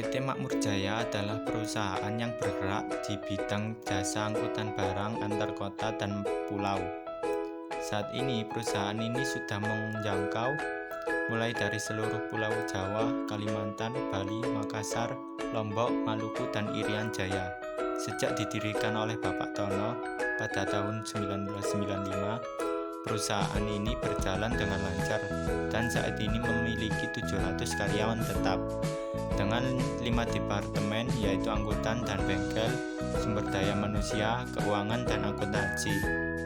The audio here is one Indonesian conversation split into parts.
PT Makmur Jaya adalah perusahaan yang bergerak di bidang jasa angkutan barang antar kota dan pulau. Saat ini perusahaan ini sudah menjangkau mulai dari seluruh pulau Jawa, Kalimantan, Bali, Makassar, Lombok, Maluku, dan Irian Jaya. Sejak didirikan oleh Bapak Tono pada tahun 1995, perusahaan ini berjalan dengan lancar dan saat ini memiliki 700 karyawan tetap dengan 5 departemen, yaitu angkutan dan bengkel, sumber daya manusia, keuangan dan akuntansi,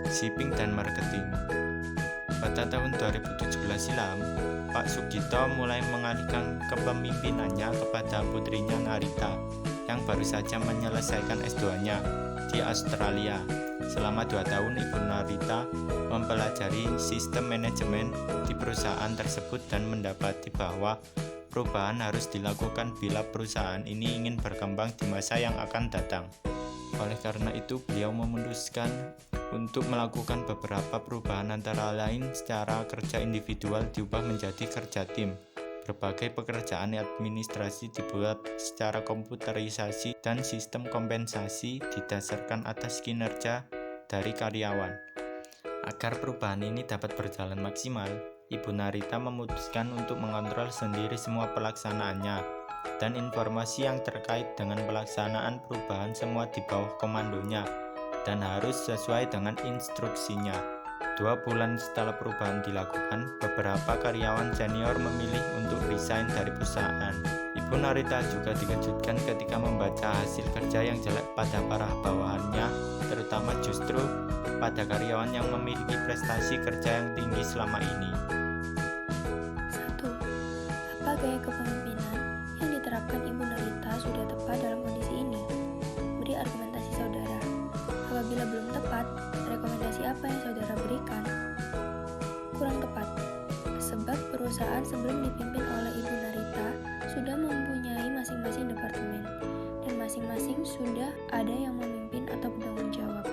shipping dan marketing. Pada tahun 2017 silam, Pak Sugito mulai mengalihkan kepemimpinannya kepada putrinya Narita yang baru saja menyelesaikan S2-nya di Australia. Selama 2 tahun Ibu Narita mempelajari sistem manajemen di perusahaan tersebut dan mendapati bahwa perubahan harus dilakukan bila perusahaan ini ingin berkembang di masa yang akan datang. Oleh karena itu, beliau memutuskan untuk melakukan beberapa perubahan, antara lain secara kerja individual diubah menjadi kerja tim. Berbagai pekerjaan administrasi dibuat secara komputerisasi dan sistem kompensasi didasarkan atas kinerja dari karyawan. Agar perubahan ini dapat berjalan maksimal, Ibu Narita memutuskan untuk mengontrol sendiri semua pelaksanaannya, dan informasi yang terkait dengan pelaksanaan perubahan semua di bawah komandonya dan harus sesuai dengan instruksinya. 2 bulan setelah perubahan dilakukan, beberapa karyawan senior memilih untuk resign dari perusahaan. Ibu Narita juga dikejutkan ketika membaca hasil kerja yang jelek pada para bawahannya, terutama justru pada karyawan yang memiliki prestasi kerja yang tinggi selama ini. 1. Apa gaya kepemimpinan yang diterapkan Ibu Narita sudah tepat dalam kondisi ini? Beri argumentasi saudara. Apabila belum tepat, rekomendasi apa yang saudara berikan? Kurang tepat, sebab perusahaan sebelum dipimpin oleh Ibu Narita sudah mempunyai masing-masing departemen, dan masing-masing sudah ada yang memimpin atau bertanggung jawab.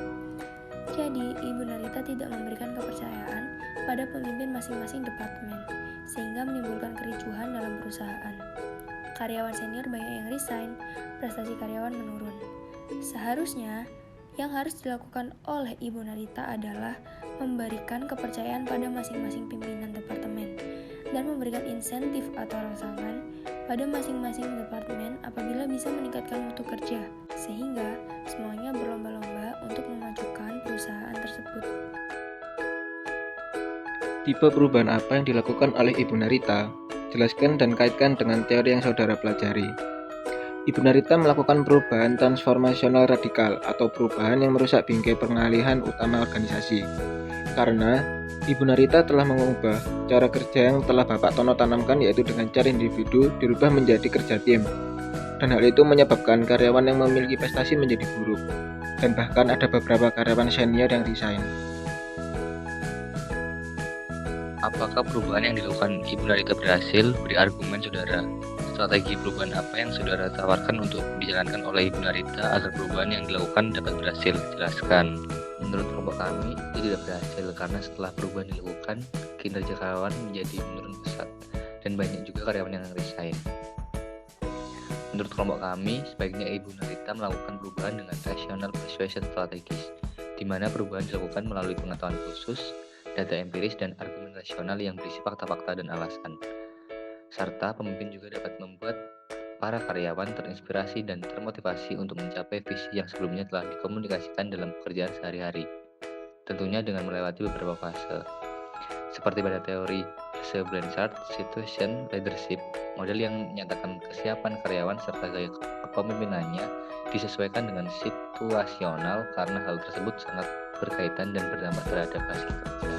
Jadi, Ibu Narita tidak memberikan kepercayaan pada pemimpin masing-masing departemen, sehingga menimbulkan kericuhan dalam perusahaan. Karyawan senior banyak yang resign, prestasi karyawan menurun. Seharusnya, yang harus dilakukan oleh Ibu Narita adalah memberikan kepercayaan pada masing-masing pimpinan departemen dan memberikan insentif atau rangsangan pada masing-masing departemen apabila bisa meningkatkan mutu kerja, sehingga semuanya berlomba-lomba untuk memajukan perusahaan tersebut. Tipe perubahan apa yang dilakukan oleh Ibu Narita? Jelaskan dan kaitkan dengan teori yang saudara pelajari. Ibu Narita melakukan perubahan transformasional radikal atau perubahan yang merusak bingkai pengalihan utama organisasi. Karena Ibu Narita telah mengubah cara kerja yang telah Bapak Tono tanamkan, yaitu dengan cara individu dirubah menjadi kerja tim. Dan hal itu menyebabkan karyawan yang memiliki prestasi menjadi buruk. Dan bahkan ada beberapa karyawan senior yang resign. Apakah perubahan yang dilakukan Ibu Narita berhasil? Beri argumen saudara. Strategi perubahan apa yang saudara tawarkan untuk dijalankan oleh Ibu Narita agar perubahan yang dilakukan dapat berhasil? Jelaskan. Menurut kelompok kami, itu tidak berhasil karena setelah perubahan dilakukan, kinerja karyawan menjadi menurun pesat dan banyak juga karyawan yang resign. Menurut kelompok kami, sebaiknya Ibu Narita melakukan perubahan dengan rational persuasion strategis, di mana perubahan dilakukan melalui pengetahuan khusus, data empiris, dan argumen rasional yang berisi fakta-fakta dan alasan. Serta pemimpin juga dapat membuat para karyawan terinspirasi dan termotivasi untuk mencapai visi yang sebelumnya telah dikomunikasikan dalam pekerjaan sehari-hari. Tentunya dengan melewati beberapa fase. Seperti pada teori Blanchard Situation Leadership, model yang menyatakan kesiapan karyawan serta gaya kepemimpinannya disesuaikan dengan situasional karena hal tersebut sangat berkaitan dan berdampak terhadap hasil kerja.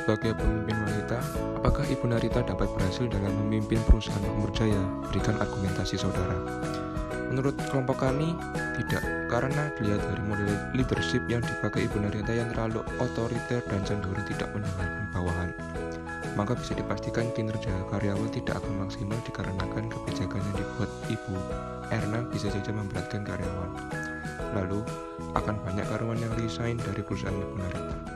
Sebagai pemimpin wanita, apakah Ibu Narita dapat berhasil dalam memimpin perusahaan Makmur Jaya? Berikan argumentasi saudara. Menurut kelompok kami, tidak, karena dilihat dari model leadership yang dipakai Ibu Narita yang terlalu otoriter dan cenderung tidak mendengarkan bawahan, maka bisa dipastikan kinerja karyawan tidak akan maksimal dikarenakan kebijakan yang dibuat Ibu Erna bisa saja memberatkan karyawan. Lalu, akan banyak karyawan yang resign dari perusahaan Ibu Narita.